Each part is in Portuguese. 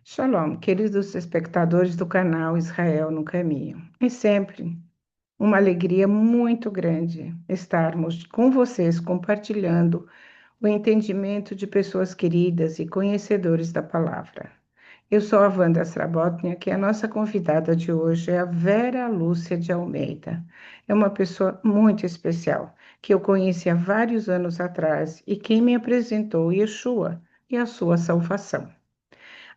Shalom, queridos espectadores do canal Israel no Caminho. É sempre uma alegria muito grande estarmos com vocês compartilhando o entendimento de pessoas queridas e conhecedores da palavra. Eu sou a Wanda Srabotnia, e a nossa convidada de hoje é a Vera Lúcia de Almeida. É uma pessoa muito especial, que eu conheci há vários anos atrás e quem me apresentou Yeshua e a sua salvação.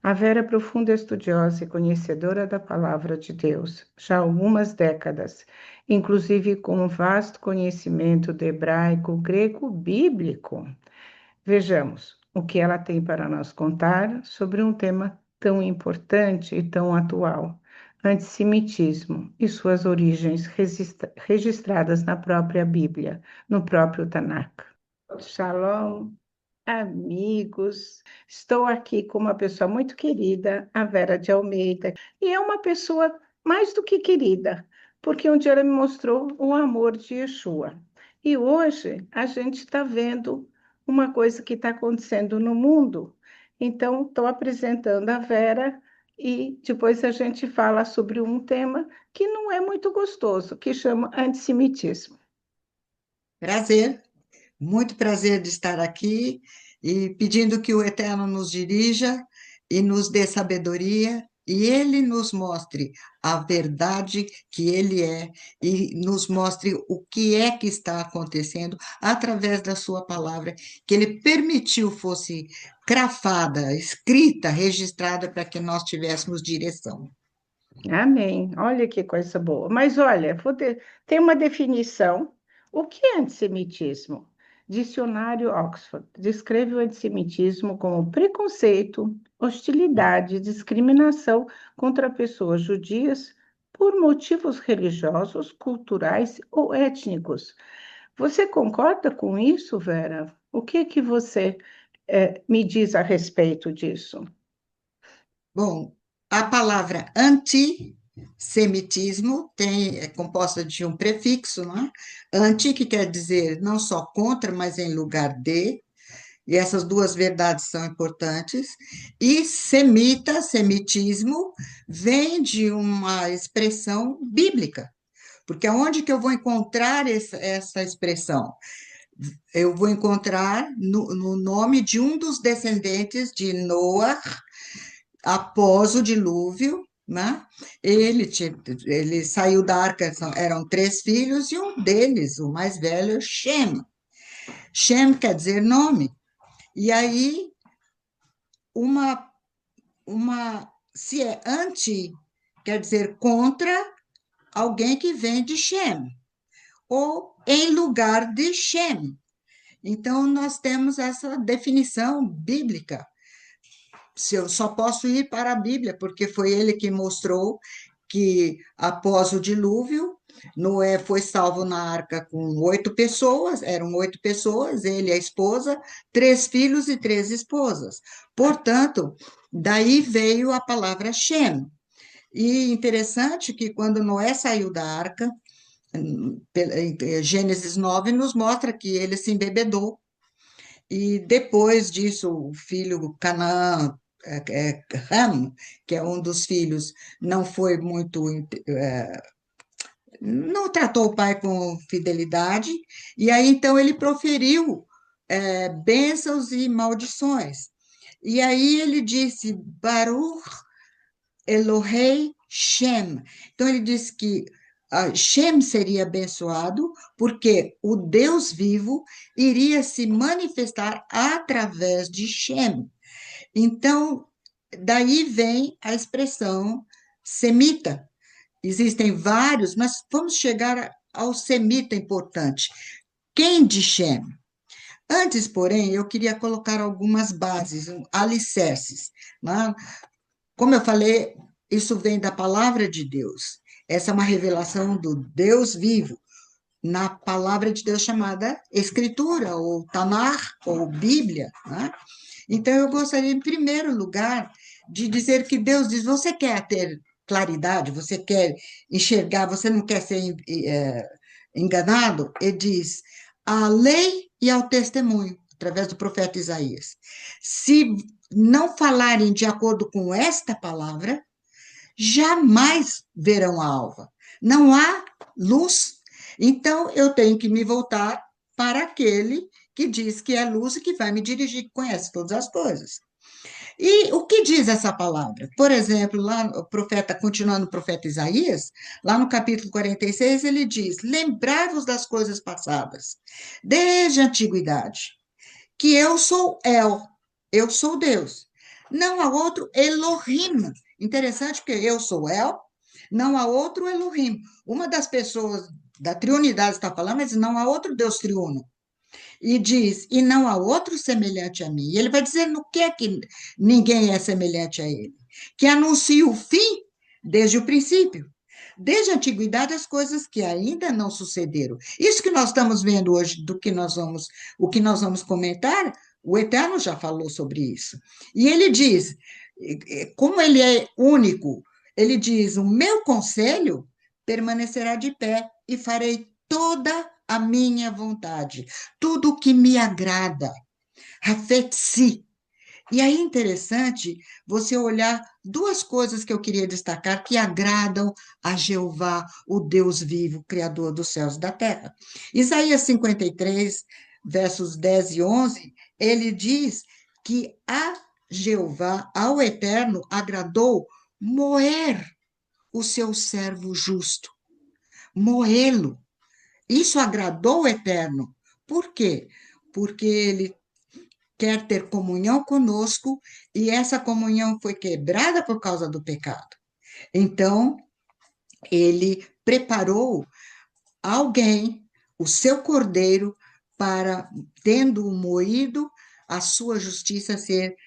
A Vera é profunda estudiosa e conhecedora da palavra de Deus, já há algumas décadas, inclusive com um vasto conhecimento do hebraico, grego bíblico. Vejamos o que ela tem para nos contar sobre um tema tão importante e tão atual: antissemitismo e suas origens registradas na própria Bíblia, no próprio Tanakh. Shalom. Amigos, estou aqui com uma pessoa muito querida, a Vera de Almeida, e é uma pessoa mais do que querida, porque um dia ela me mostrou o amor de Yeshua. E hoje a gente está vendo uma coisa que está acontecendo no mundo. Então, estou apresentando a Vera e depois a gente fala sobre um tema que não é muito gostoso, que chama antissemitismo. Prazer, muito prazer de estar aqui e pedindo que o Eterno nos dirija e nos dê sabedoria e Ele nos mostre a verdade que Ele é e nos mostre o que é que está acontecendo através da Sua palavra, que Ele permitiu fosse crafada, escrita, registrada para que nós tivéssemos direção. Amém. Olha que coisa boa. Mas olha, tem uma definição. O que é antissemitismo? Dicionário Oxford descreve o antissemitismo como preconceito, hostilidade, discriminação contra pessoas judias por motivos religiosos, culturais ou étnicos. Você concorda com isso, Vera? O que que você me diz a respeito disso? Bom, a palavra antissemitismo é composta de um prefixo, né? Anti, que quer dizer não só contra, mas em lugar de, e essas duas verdades são importantes. E semitismo, vem de uma expressão bíblica, porque aonde que eu vou encontrar essa expressão? Eu vou encontrar no nome de um dos descendentes de Noé após o dilúvio, né? Ele saiu da arca, eram três filhos, e um deles, o mais velho, Shem. Shem quer dizer nome. E aí, uma, se é anti, quer dizer contra alguém que vem de Shem, ou em lugar de Shem. Então, nós temos essa definição bíblica. Se eu só posso ir para a Bíblia, porque foi ele que mostrou que após o dilúvio, Noé foi salvo na arca com 8 pessoas, eram 8 pessoas, ele, a esposa, 3 filhos e 3 esposas. Portanto, daí veio a palavra Shem. E interessante que quando Noé saiu da arca, em Gênesis 9 nos mostra que ele se embebedou. E depois disso, o filho Canaã, Ham, que é um dos filhos, não foi muito, não tratou o pai com fidelidade, e aí então ele proferiu bênçãos e maldições. E aí ele disse, Baruch Elohei Shem. Então ele disse que Shem seria abençoado, porque o Deus vivo iria se manifestar através de Shem. Então, daí vem a expressão semita. Existem vários, mas vamos chegar ao semita importante. Quem de Shem? Antes, porém, eu queria colocar algumas bases, alicerces, né? Como eu falei, isso vem da palavra de Deus. Essa é uma revelação do Deus vivo na palavra de Deus chamada Escritura, ou Tanar, ou Bíblia, né? Então, eu gostaria, em primeiro lugar, de dizer que Deus diz: você quer ter claridade, você quer enxergar, você não quer ser enganado? Ele diz: a lei e ao testemunho. através do profeta Isaías. Se não falarem de acordo com esta palavra, jamais verão a alva. Não há luz. Então, eu tenho que me voltar para aquele que diz que é luz e que vai me dirigir, que conhece todas as coisas. E o que diz essa palavra? Por exemplo, lá o profeta, continuando o profeta Isaías, lá no capítulo 46, ele diz: Lembrai-vos das coisas passadas, desde a antiguidade, que eu sou El, eu sou Deus. Não há outro Elohim. Interessante, porque eu sou El, não há outro Elohim. Uma das pessoas da triunidade está falando, mas não há outro Deus triuno. E diz, e não há outro semelhante a mim. E ele vai dizer no que é que ninguém é semelhante a ele. Que anuncia o fim desde o princípio. Desde a antiguidade, as coisas que ainda não sucederam. Isso que nós estamos vendo hoje, o que nós vamos comentar, o Eterno já falou sobre isso. E ele diz, como ele é único, ele diz: o meu conselho permanecerá de pé e farei toda a minha vontade, tudo o que me agrada. Hafetzi. E aí é interessante você olhar duas coisas que eu queria destacar que agradam a Jeová, o Deus vivo, Criador dos céus e da terra. Isaías 53, versos 10 e 11, ele diz que a Jeová, ao Eterno, agradou moer o seu servo justo, moê-lo. Isso agradou o Eterno. Por quê? Porque ele quer ter comunhão conosco e essa comunhão foi quebrada por causa do pecado. Então, ele preparou alguém, o seu cordeiro, para, tendo-o moído, a sua justiça ser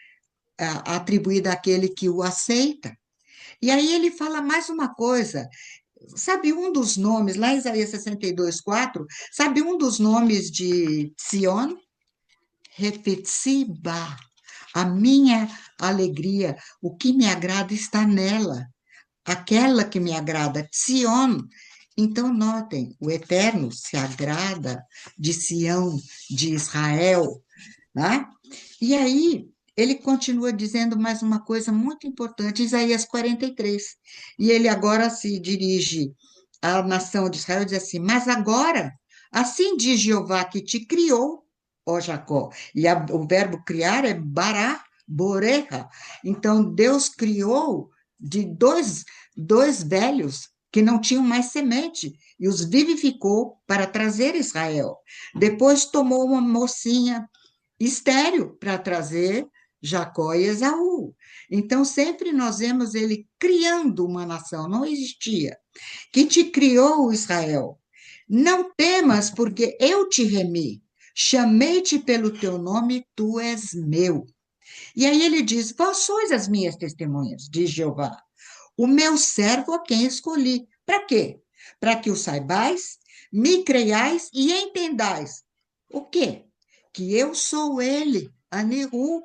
atribuída àquele que o aceita. E aí ele fala mais uma coisa. Sabe um dos nomes, lá em Isaías 62, 4, sabe um dos nomes de Sion? Refetsiba. A minha alegria, o que me agrada está nela. Aquela que me agrada, Sion. Então, notem, o Eterno se agrada de Sião, de Israel, né? E aí, ele continua dizendo mais uma coisa muito importante, Isaías 43. E ele agora se dirige à nação de Israel e diz assim: Mas agora, assim diz Jeová que te criou, ó Jacó. E o verbo criar é bará, boreja. Então, Deus criou de dois velhos que não tinham mais semente e os vivificou para trazer Israel. Depois tomou uma mocinha estéril para trazer Jacó e Esaú. Então, sempre nós vemos ele criando uma nação, não existia. Que te criou, Israel. Não temas, porque eu te remi. Chamei-te pelo teu nome, tu és meu. E aí ele diz: Vós sois as minhas testemunhas, diz Jeová. O meu servo a quem escolhi. Para quê? Para que o saibais, me creiais e entendais. O quê? Que eu sou ele, Aniru.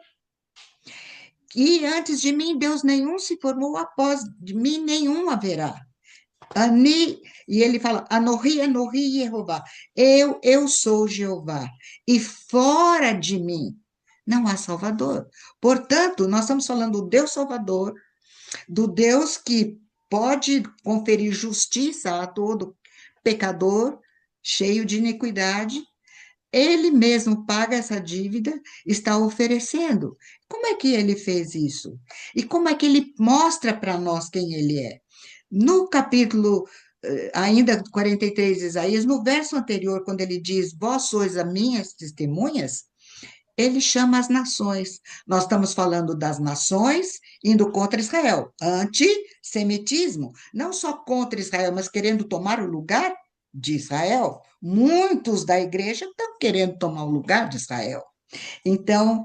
E antes de mim, Deus nenhum se formou, após de mim, nenhum haverá. Ani, e ele fala, Anohi, Jeová. Eu sou Jeová. E fora de mim não há Salvador. Portanto, nós estamos falando do Deus Salvador, do Deus que pode conferir justiça a todo pecador cheio de iniquidade. Ele mesmo paga essa dívida, está oferecendo. Como é que ele fez isso? E como é que ele mostra para nós quem ele é? No capítulo ainda 43 de Isaías, no verso anterior, quando ele diz: Vós sois as minhas testemunhas, ele chama as nações. Nós estamos falando das nações indo contra Israel, antissemitismo, não só contra Israel, mas querendo tomar o lugar de Israel. Muitos da igreja estão querendo tomar o lugar de Israel. Então,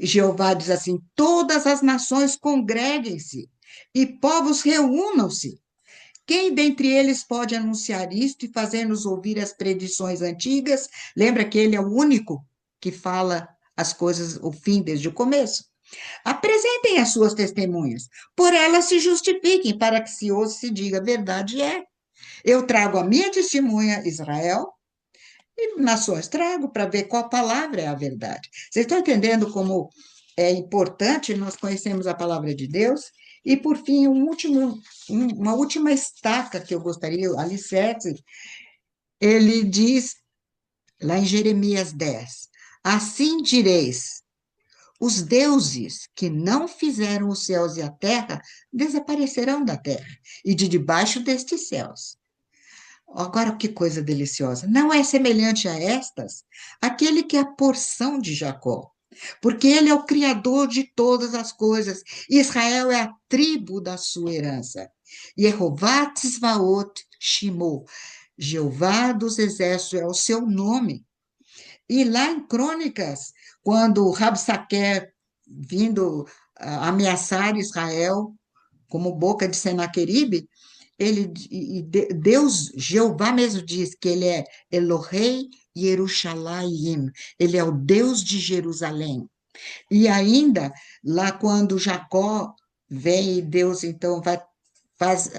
Jeová diz assim: todas as nações congreguem-se e povos reúnam-se. Quem dentre eles pode anunciar isto e fazer-nos ouvir as predições antigas? Lembra que ele é o único que fala as coisas, o fim desde o começo. Apresentem as suas testemunhas, por elas se justifiquem, para que se ouça e se diga, verdade é. Eu trago a minha testemunha, Israel, E nações, trago para ver qual palavra é a verdade. Vocês estão entendendo como é importante nós conhecermos a palavra de Deus? E, por fim, uma última estaca que eu gostaria, alicerce, ele diz lá em Jeremias 10: assim direis, os deuses que não fizeram os céus e a terra desaparecerão da terra e de debaixo destes céus. Agora, que coisa deliciosa! Não é semelhante a estas aquele que é a porção de Jacó, porque ele é o criador de todas as coisas. Israel é a tribo da sua herança. Jeová Tzvaot Shimo, Jeová dos exércitos é o seu nome. E lá em Crônicas, quando Rabsaquer vindo ameaçar Israel como boca de Senaqueribe, Deus, Jeová mesmo diz que ele é Elohei Yerushalayim, ele é o Deus de Jerusalém. E ainda, lá quando Jacó vem, e Deus então faz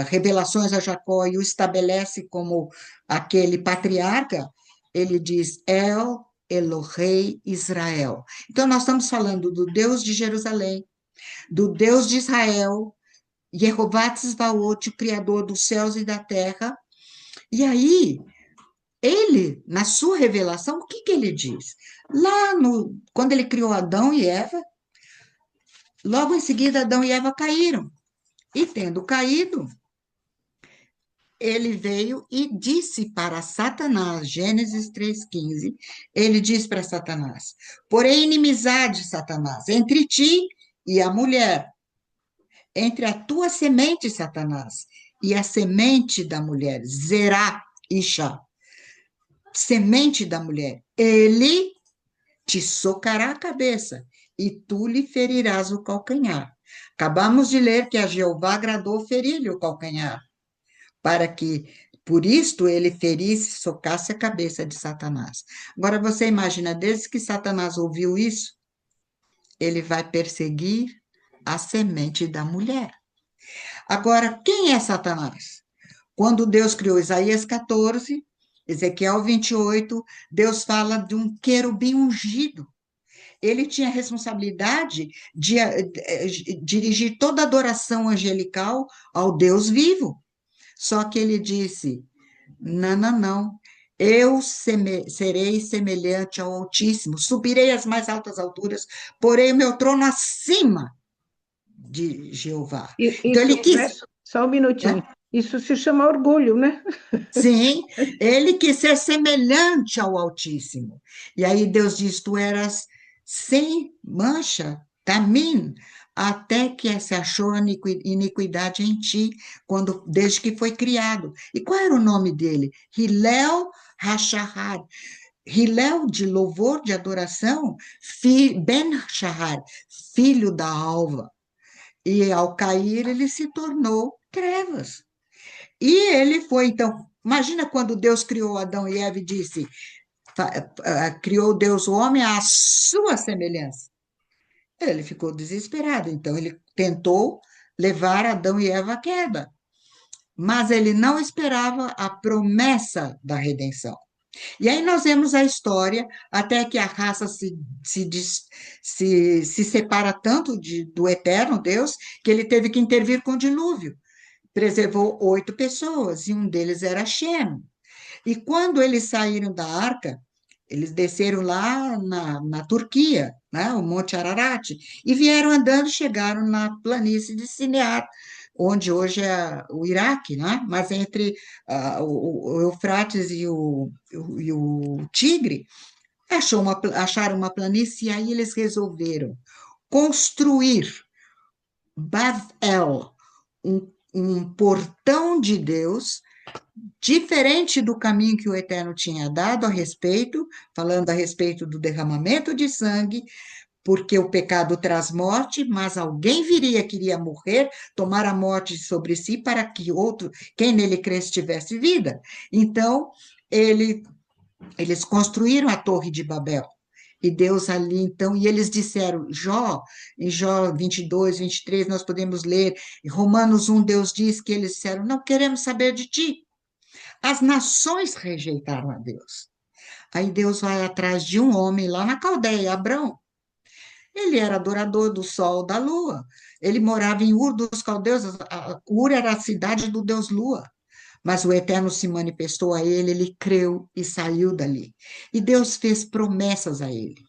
revelações a Jacó e o estabelece como aquele patriarca, ele diz El Elohei Israel. Então, nós estamos falando do Deus de Jerusalém, do Deus de Israel, Jeová Tzvaot, o Criador dos céus e da terra. E aí, ele, na sua revelação, o que que ele diz? Quando ele criou Adão e Eva, logo em seguida Adão e Eva caíram. E tendo caído, ele veio e disse para Satanás, Gênesis 3,15, ele diz para Satanás: porém, inimizade, Satanás, entre ti e a mulher, entre a tua semente, Satanás, e a semente da mulher, Zerá Isha, semente da mulher, ele te socará a cabeça e tu lhe ferirás o calcanhar. Acabamos de ler que a Jeová agradou ferir-lhe o calcanhar, para que, por isto, ele ferisse, socasse a cabeça de Satanás. Agora, você imagina, desde que Satanás ouviu isso, ele vai perseguir a semente da mulher. Agora, quem é Satanás? Quando Deus criou Isaías 14, Ezequiel 28, Deus fala de um querubim ungido. Ele tinha a responsabilidade de dirigir toda a adoração angelical ao Deus vivo. Só que ele disse: não, não, não. Eu serei semelhante ao Altíssimo, subirei às mais altas alturas, porei o meu trono acima de Jeová. Então Isso, ele né? quis, Só um minutinho. né? Isso se chama orgulho, né? Sim, ele quis ser semelhante ao Altíssimo. E aí Deus diz: tu eras sem mancha, tamim, até que se achou a iniquidade em ti, desde que foi criado. E qual era o nome dele? Hilel Hashahar. Hilel, de louvor, de adoração, Ben Shahar, filho da alva. E ao cair, ele se tornou trevas. E ele foi, então, imagina quando Deus criou Adão e Eva e disse, criou Deus o homem à sua semelhança. Ele ficou desesperado, então ele tentou levar Adão e Eva à queda, mas ele não esperava a promessa da redenção. E aí nós vemos a história até que a raça se separa tanto do eterno Deus que ele teve que intervir com o dilúvio. Preservou 8 pessoas e um deles era Shem. E quando eles saíram da arca, eles desceram lá na Turquia, né, o Monte Ararat, e vieram andando, chegaram na planície de Sinear, onde hoje é o Iraque, né, mas entre o Eufrates e o Tigre, acharam uma planície e aí eles resolveram construir Bavel, um portão de Deus diferente do caminho que o Eterno tinha dado a respeito, falando a respeito do derramamento de sangue, porque o pecado traz morte, mas alguém viria, queria morrer, tomar a morte sobre si para que quem nele cresce, tivesse vida. Então, eles construíram a Torre de Babel. E Deus ali, então, e eles disseram, em Jó 22, 23, nós podemos ler, em Romanos 1, Deus diz que eles disseram, não queremos saber de ti, As nações rejeitaram a Deus. Aí Deus vai atrás de um homem lá na Caldeia, Abrão. Ele era adorador do sol, da lua. Ele morava em Ur dos Caldeus. Ur era a cidade do deus Lua. Mas o Eterno se manifestou a ele, ele creu e saiu dali. E Deus fez promessas a ele.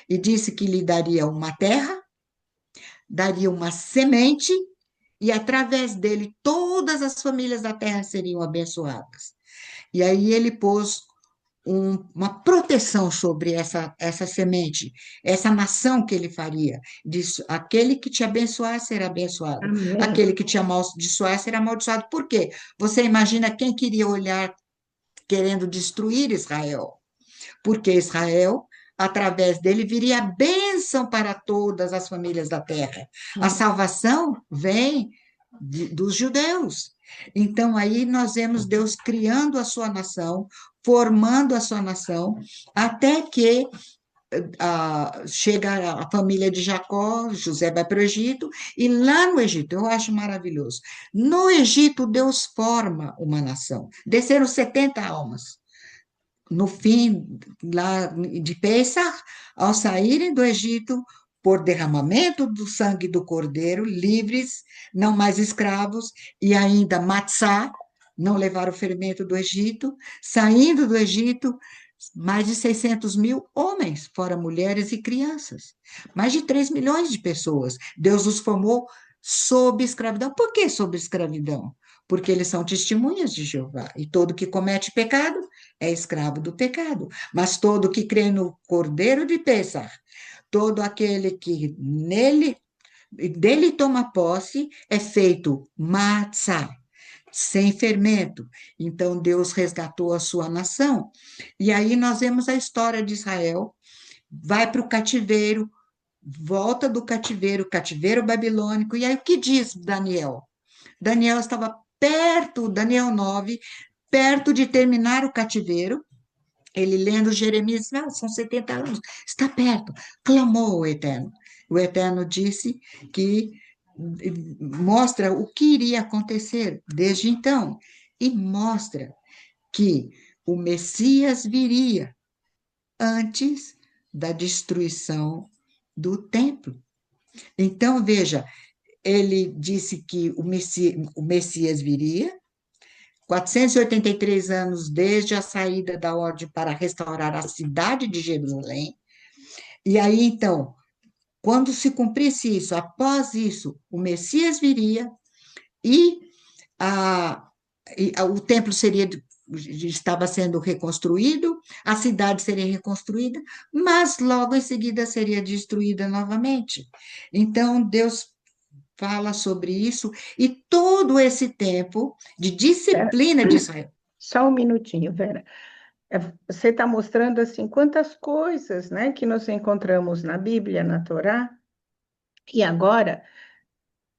E disse que lhe daria uma terra, daria uma semente, e através dele todas as famílias da terra seriam abençoadas. E aí ele pôs uma proteção sobre essa semente, essa nação que ele faria. Diz, aquele que te abençoar será abençoado, Amém. aquele que te amaldiçoar será amaldiçoado. Por quê? Você imagina quem queria olhar querendo destruir Israel? Porque Israel, através dele, viria a bênção para todas as famílias da terra. A salvação vem dos judeus. Então, aí nós vemos Deus criando a sua nação, formando a sua nação, até que chega a família de Jacó, José vai para o Egito, e lá no Egito, eu acho maravilhoso, no Egito Deus forma uma nação, desceram 70 almas, no fim lá de Pêssar, ao saírem do Egito, por derramamento do sangue do cordeiro, livres, não mais escravos, e ainda matzá, não levar o ferimento do Egito, saindo do Egito, mais de 600 mil homens, fora mulheres e crianças, mais de 3 milhões de pessoas. Deus os formou sob escravidão. Por que sob escravidão? Porque eles são testemunhas de Jeová, e todo que comete pecado é escravo do pecado. Mas todo que crê no Cordeiro de Pêssar, todo aquele que dele toma posse, é feito matzá, sem fermento. Então Deus resgatou a sua nação. E aí nós vemos a história de Israel, vai para o cativeiro, volta do cativeiro, cativeiro babilônico. E aí o que diz Daniel? Daniel estava perto, Daniel 9, perto de terminar o cativeiro. Ele lendo Jeremias, não, são 70 anos, está perto. Clamou o Eterno. O Eterno disse que mostra o que iria acontecer desde então e mostra que o Messias viria antes da destruição do templo. Então, veja, ele disse que o Messias viria, 483 anos desde a saída da ordem para restaurar a cidade de Jerusalém. E aí, então, quando se cumprisse isso, após isso, o Messias viria e, o templo estava sendo reconstruído, a cidade seria reconstruída, mas logo em seguida seria destruída novamente. Então, Deus fala sobre isso, e todo esse tempo de Vera, disciplina de Israel. só um minutinho, Vera. Você está mostrando assim quantas coisas, né, que nós encontramos na Bíblia, na Torá, e agora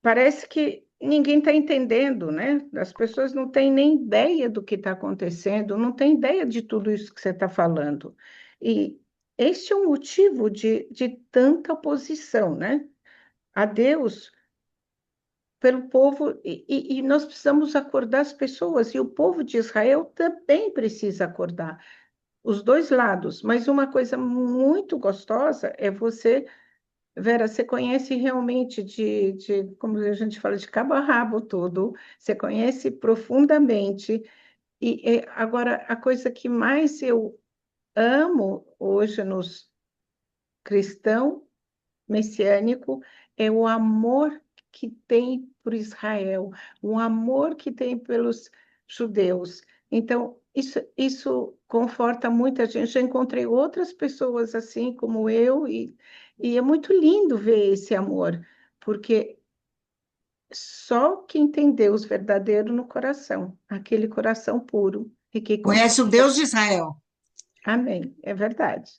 parece que ninguém está entendendo, né? As pessoas não têm nem ideia do que está acontecendo, não têm ideia de tudo isso que você está falando. E este é o motivo de tanta oposição, né? A Deus pelo povo, e nós precisamos acordar as pessoas, e o povo de Israel também precisa acordar, os dois lados. Mas uma coisa muito gostosa é você, Vera, você conhece realmente como a gente fala, de cabo a rabo tudo, você conhece profundamente. E agora, a coisa que mais eu amo hoje nos cristãos messiânico é o amor que tem por Israel, o amor que tem pelos judeus. Então, isso conforta muita gente. Já encontrei outras pessoas assim como eu, e é muito lindo ver esse amor, porque só quem tem Deus verdadeiro no coração, aquele coração puro, e que Conhece o consegue. Deus de Israel. Amém, é verdade.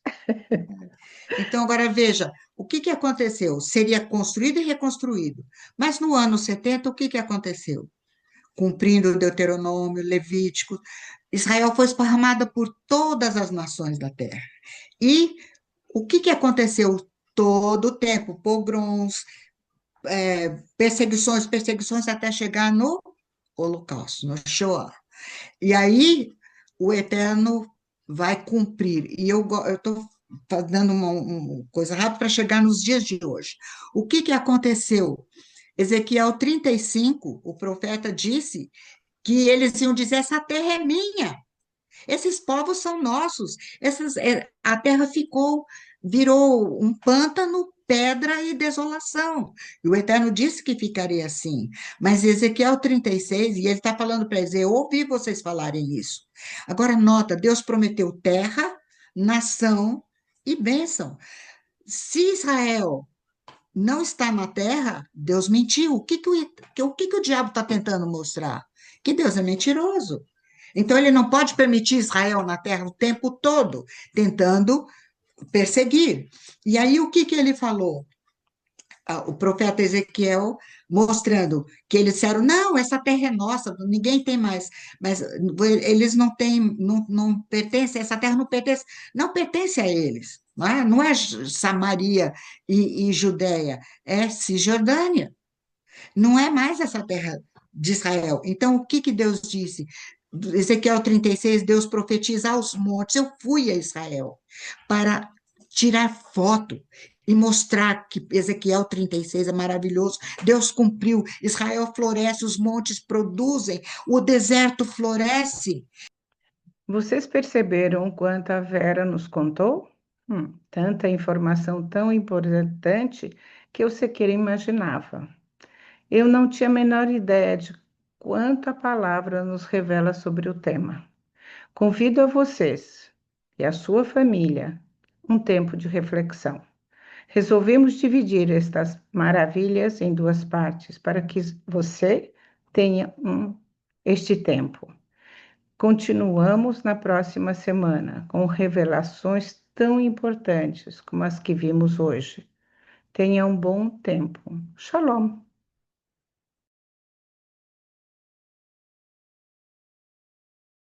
Então, agora veja, o que aconteceu? Seria construído e reconstruído. Mas no ano 70, o que aconteceu? Cumprindo o Deuteronômio, Levítico, Israel foi esparramada por todas as nações da terra. E o que aconteceu todo o tempo? Pogroms, perseguições, perseguições até chegar no Holocausto, no Shoah. E aí o Eterno vai cumprir. E eu estou dando uma coisa rápida para chegar nos dias de hoje. O que que aconteceu? Ezequiel 35, o profeta disse que eles iam dizer: essa terra é minha, esses povos são nossos. A terra virou um pântano, pedra e desolação. E o Eterno disse que ficaria assim. Mas Ezequiel 36, e ele está falando para eles: eu ouvi vocês falarem isso. Agora, nota: Deus prometeu terra, nação e bênção. Se Israel não está na terra, Deus mentiu. O que que o diabo está tentando mostrar? Que Deus é mentiroso. Então, ele não pode permitir Israel na terra o tempo todo, tentando perseguir. E aí, o que que ele falou? O profeta Ezequiel mostrando que eles disseram: não, essa terra é nossa, ninguém tem mais, mas eles não têm, não pertencem, essa terra não pertence a eles, não é Samaria e Judéia, é Cisjordânia, não é mais essa terra de Israel. Então, o que que Deus disse? Ezequiel 36, Deus profetiza aos montes. Eu fui a Israel para tirar foto e mostrar que Ezequiel 36 é maravilhoso. Deus cumpriu. Israel floresce, os montes produzem, o deserto floresce. Vocês perceberam o quanto a Vera nos contou? Tanta informação tão importante que eu sequer imaginava. Eu não tinha a menor ideia de quanto a palavra nos revela sobre o tema. Convido a vocês e a sua família um tempo de reflexão. Resolvemos dividir estas maravilhas em duas partes para que você tenha este tempo. Continuamos na próxima semana com revelações tão importantes como as que vimos hoje. Tenha um bom tempo. Shalom.